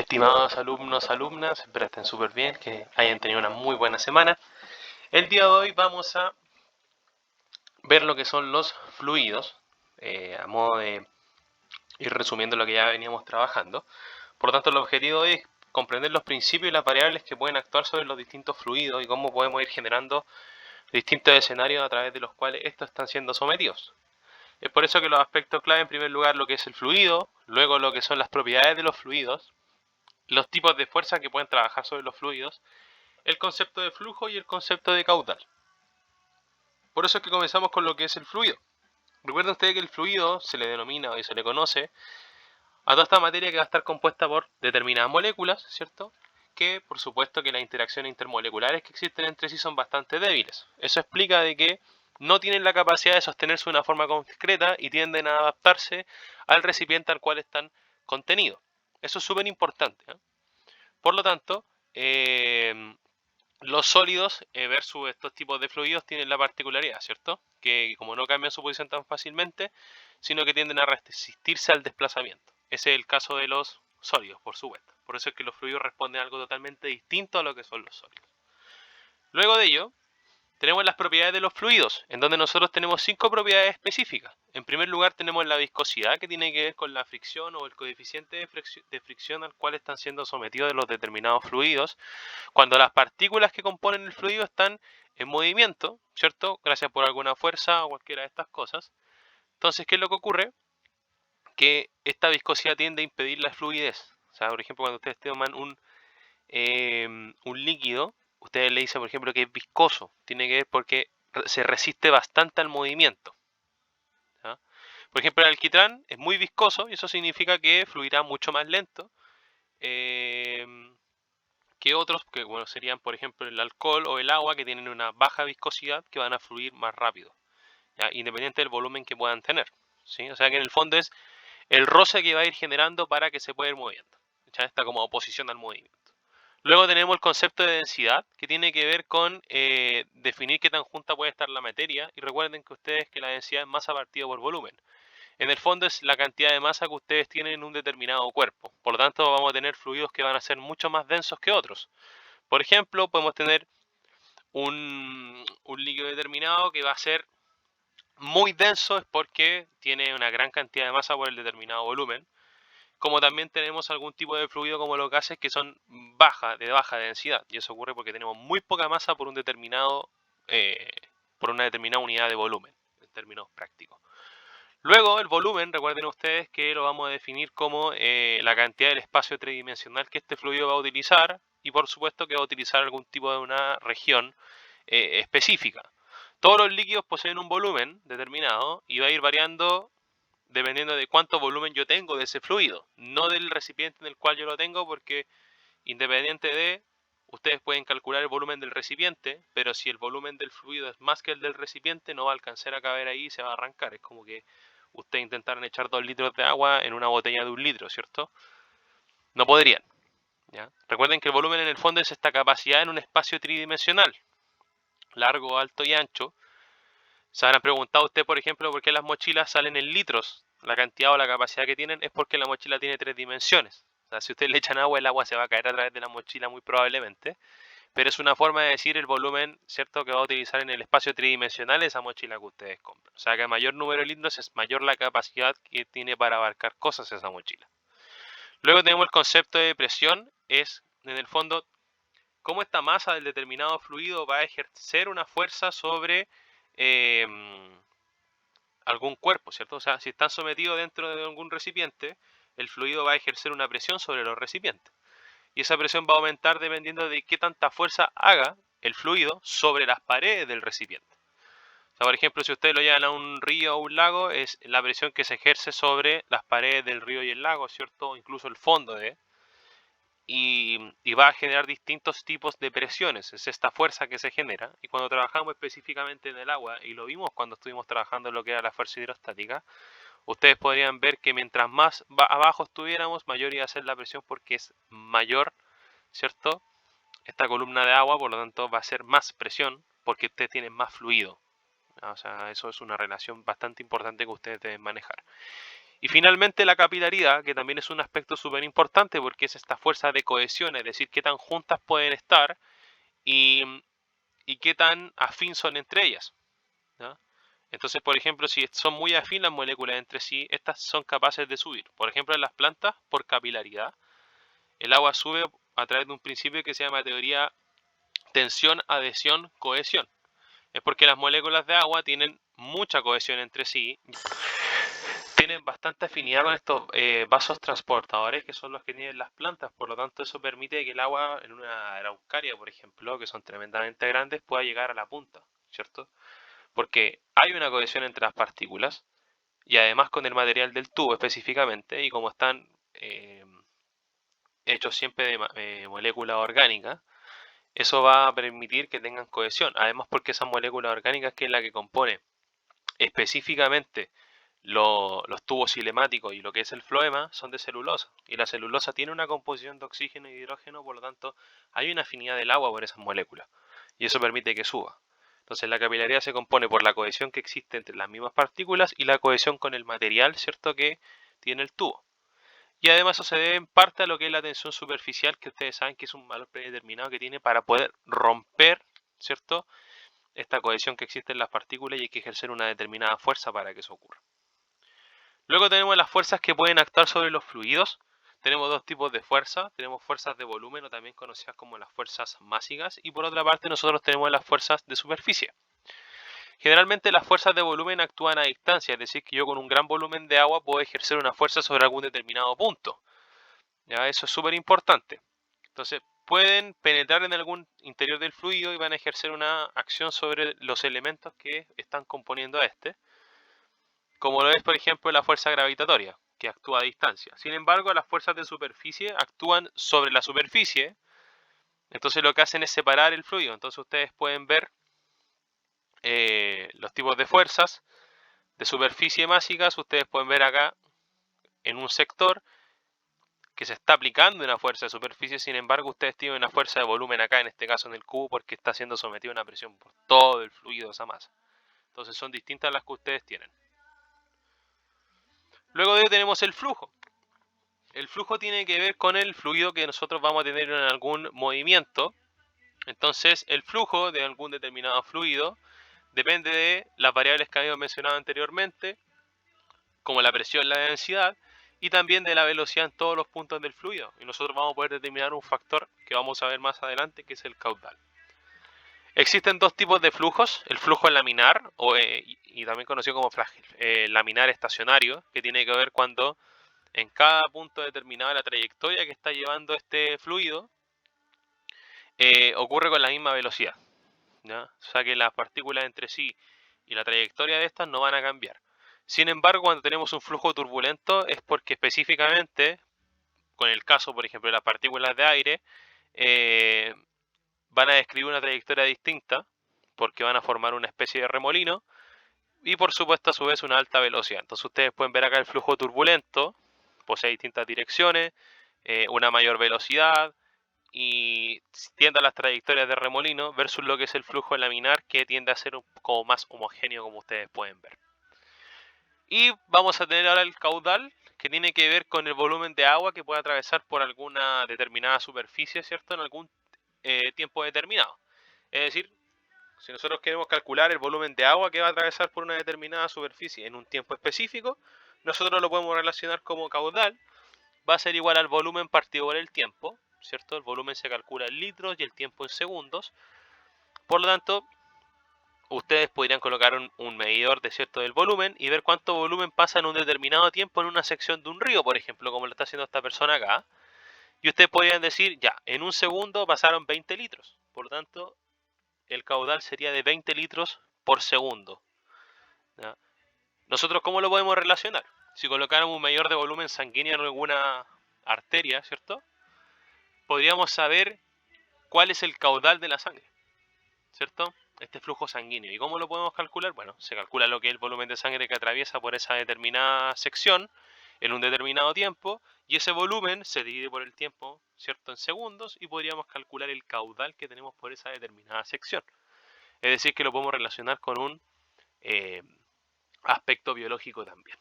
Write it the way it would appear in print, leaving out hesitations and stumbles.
Estimados alumnos, alumnas, espero estén súper bien, que hayan tenido una muy buena semana. El día de hoy vamos a ver lo que son los fluidos, a modo de ir resumiendo lo que ya veníamos trabajando. Por lo tanto, el objetivo hoy es comprender los principios y las variables que pueden actuar sobre los distintos fluidos y cómo podemos ir generando distintos escenarios a través de los cuales estos están siendo sometidos. Es por eso que los aspectos clave, en primer lugar, lo que es el fluido, luego lo que son las propiedades de los fluidos, los tipos de fuerza que pueden trabajar sobre los fluidos, el concepto de flujo y el concepto de caudal. Por eso es que comenzamos con lo que es el fluido. Recuerden ustedes que el fluido se le denomina y se le conoce a toda esta materia que va a estar compuesta por determinadas moléculas, ¿cierto? Que por supuesto que las interacciones intermoleculares que existen entre sí son bastante débiles. Eso explica de que no tienen la capacidad de sostenerse de una forma concreta y tienden a adaptarse al recipiente al cual están contenidos. Eso es súper importante, ¿eh? Por lo tanto, los sólidos versus estos tipos de fluidos tienen la particularidad, ¿cierto? Que como no cambian su posición tan fácilmente, sino que tienden a resistirse al desplazamiento. Ese es el caso de los sólidos, por supuesto. Por eso es que los fluidos responden a algo totalmente distinto a lo que son los sólidos. Luego de ello, tenemos las propiedades de los fluidos, en donde nosotros tenemos 5 propiedades específicas. En primer lugar tenemos la viscosidad, que tiene que ver con la fricción o el coeficiente de fricción al cual están siendo sometidos los determinados fluidos, cuando las partículas que componen el fluido están en movimiento, ¿cierto? Gracias por alguna fuerza o cualquiera de estas cosas. Entonces, ¿qué es lo que ocurre? Que esta viscosidad tiende a impedir la fluidez. O sea, por ejemplo, cuando ustedes toman un líquido, ustedes le dicen, por ejemplo, que es viscoso. Tiene que ver porque se resiste bastante al movimiento. ¿Ya? Por ejemplo, el alquitrán es muy viscoso y eso significa que fluirá mucho más lento que otros, que bueno, serían, por ejemplo, el alcohol o el agua, que tienen una baja viscosidad, que van a fluir más rápido, ¿ya? Independiente del volumen que puedan tener, ¿sí? O sea que en el fondo es el roce que va a ir generando para que se pueda ir moviendo, ¿ya? Está como oposición al movimiento. Luego tenemos el concepto de densidad, que tiene que ver con definir qué tan junta puede estar la materia. Y recuerden que ustedes que la densidad es masa partido por volumen. En el fondo es la cantidad de masa que ustedes tienen en un determinado cuerpo. Por lo tanto, vamos a tener fluidos que van a ser mucho más densos que otros. Por ejemplo, podemos tener un líquido determinado que va a ser muy denso, es porque tiene una gran cantidad de masa por el determinado volumen. Como también tenemos algún tipo de fluido como los gases que son de baja densidad. Y eso ocurre porque tenemos muy poca masa por por una determinada unidad de volumen, en términos prácticos. Luego, el volumen, recuerden ustedes que lo vamos a definir como la cantidad del espacio tridimensional que este fluido va a utilizar, y por supuesto que va a utilizar algún tipo de una región específica. Todos los líquidos poseen un volumen determinado y va a ir variando dependiendo de cuánto volumen yo tengo de ese fluido, no del recipiente en el cual yo lo tengo, porque independiente de, ustedes pueden calcular el volumen del recipiente, pero si el volumen del fluido es más que el del recipiente, no va a alcanzar a caber ahí y se va a arrancar. Es como que ustedes intentaran echar 2 litros de agua en una botella de 1 litro, ¿cierto? No podrían, ¿ya? Recuerden que el volumen en el fondo es esta capacidad en un espacio tridimensional, largo, alto y ancho. Se habrán preguntado usted, por ejemplo, por qué las mochilas salen en litros. La cantidad o la capacidad que tienen es porque la mochila tiene 3 dimensiones. O sea, si ustedes le echan agua, el agua se va a caer a través de la mochila muy probablemente. Pero es una forma de decir el volumen, ¿cierto?, que va a utilizar en el espacio tridimensional esa mochila que ustedes compran. O sea, que a mayor número de litros es mayor la capacidad que tiene para abarcar cosas esa mochila. Luego tenemos el concepto de presión, es en el fondo cómo esta masa del determinado fluido va a ejercer una fuerza sobre eh, algún cuerpo, ¿cierto? O sea, si están sometidos dentro de algún recipiente, el fluido va a ejercer una presión sobre los recipientes. Y esa presión va a aumentar dependiendo de qué tanta fuerza haga el fluido sobre las paredes del recipiente. O sea, por ejemplo, si ustedes lo llevan a un río o un lago, es la presión que se ejerce sobre las paredes del río y el lago, ¿cierto? O incluso el fondo y va a generar distintos tipos de presiones. Es esta fuerza que se genera. Y cuando trabajamos específicamente en el agua, y lo vimos cuando estuvimos trabajando en lo que era la fuerza hidrostática, ustedes podrían ver que mientras más abajo estuviéramos, mayor iba a ser la presión porque es mayor, ¿cierto?, esta columna de agua, por lo tanto va a ser más presión porque ustedes tienen más fluido. O sea, eso es una relación bastante importante que ustedes deben manejar. Y finalmente la capilaridad, que también es un aspecto súper importante porque es esta fuerza de cohesión, es decir, qué tan juntas pueden estar y, y qué tan afín son entre ellas, ¿ya? Entonces, por ejemplo, si son muy afín las moléculas entre sí, estas son capaces de subir. Por ejemplo, en las plantas, por capilaridad, el agua sube a través de un principio que se llama teoría tensión, adhesión, cohesión. Es porque las moléculas de agua tienen mucha cohesión entre sí, tienen bastante afinidad con estos vasos transportadores que son los que tienen las plantas, por lo tanto eso permite que el agua en una araucaria, por ejemplo, que son tremendamente grandes, pueda llegar a la punta, ¿cierto? Porque hay una cohesión entre las partículas y además con el material del tubo específicamente, y como están hechos siempre de moléculas orgánicas, eso va a permitir que tengan cohesión. Además porque esas moléculas orgánicas, que es la que compone específicamente los tubos cinemáticos y lo que es el floema, son de celulosa. Y la celulosa tiene una composición de oxígeno y hidrógeno, por lo tanto hay una afinidad del agua por esas moléculas. Y eso permite que suba. Entonces la capilaridad se compone por la cohesión que existe entre las mismas partículas y la cohesión con el material, ¿cierto?, que tiene el tubo. Y además eso se debe en parte a lo que es la tensión superficial, que ustedes saben que es un valor predeterminado que tiene para poder romper, ¿cierto?, esta cohesión que existe en las partículas, y hay que ejercer una determinada fuerza para que eso ocurra. Luego tenemos las fuerzas que pueden actuar sobre los fluidos. Tenemos dos tipos de fuerzas. Tenemos fuerzas de volumen, o también conocidas como las fuerzas másicas, y por otra parte nosotros tenemos las fuerzas de superficie. Generalmente las fuerzas de volumen actúan a distancia, es decir, que yo con un gran volumen de agua puedo ejercer una fuerza sobre algún determinado punto. ¿Ya? Eso es súper importante. Entonces, pueden penetrar en algún interior del fluido y van a ejercer una acción sobre los elementos que están componiendo a este, como lo es, por ejemplo, la fuerza gravitatoria, que actúa a distancia. Sin embargo, las fuerzas de superficie actúan sobre la superficie, entonces lo que hacen es separar el fluido. Entonces ustedes pueden ver los tipos de fuerzas de superficie básicas. Ustedes pueden ver acá en un sector que se está aplicando una fuerza de superficie. Sin embargo, ustedes tienen una fuerza de volumen acá, en este caso en el cubo, porque está siendo sometido a una presión por todo el fluido de esa masa. Entonces son distintas las que ustedes tienen. Luego de ello tenemos el flujo. El flujo tiene que ver con el fluido que nosotros vamos a tener en algún movimiento. Entonces, el flujo de algún determinado fluido depende de las variables que habíamos mencionado anteriormente, como la presión, la densidad, y también de la velocidad en todos los puntos del fluido. Y nosotros vamos a poder determinar un factor que vamos a ver más adelante, que es el caudal. Existen dos tipos de flujos: el flujo laminar, y también conocido como laminar estacionario, que tiene que ver cuando en cada punto determinado de la trayectoria que está llevando este fluido ocurre con la misma velocidad, ¿ya? O sea que las partículas entre sí y la trayectoria de estas no van a cambiar. Sin embargo, cuando tenemos un flujo turbulento es porque específicamente, con el caso por ejemplo de las partículas de aire, van a describir una trayectoria distinta, porque van a formar una especie de remolino, y por supuesto a su vez una alta velocidad. Entonces ustedes pueden ver acá el flujo turbulento, posee distintas direcciones, una mayor velocidad, y tiende a las trayectorias de remolino, versus lo que es el flujo laminar, que tiende a ser como más homogéneo, como ustedes pueden ver. Y vamos a tener ahora el caudal, que tiene que ver con el volumen de agua que puede atravesar por alguna determinada superficie, ¿cierto?, en algún tiempo determinado. Es decir, si nosotros queremos calcular el volumen de agua que va a atravesar por una determinada superficie en un tiempo específico, nosotros lo podemos relacionar como caudal. Va a ser igual al volumen partido por el tiempo, ¿cierto? El volumen se calcula en litros y el tiempo en segundos. Por lo tanto, ustedes podrían colocar un medidor de cierto del volumen y ver cuánto volumen pasa en un determinado tiempo en una sección de un río, por ejemplo, como lo está haciendo esta persona acá. Y ustedes podrían decir, ya, en un segundo pasaron 20 litros. Por lo tanto, el caudal sería de 20 litros por segundo, ¿ya? Nosotros, ¿cómo lo podemos relacionar? Si colocáramos un medidor de volumen sanguíneo en alguna arteria, ¿cierto?, podríamos saber cuál es el caudal de la sangre, ¿cierto? Este flujo sanguíneo. ¿Y cómo lo podemos calcular? Bueno, se calcula lo que es el volumen de sangre que atraviesa por esa determinada sección en un determinado tiempo, y ese volumen se divide por el tiempo, ¿cierto?, en segundos, y podríamos calcular el caudal que tenemos por esa determinada sección. Es decir, que lo podemos relacionar con un aspecto biológico también.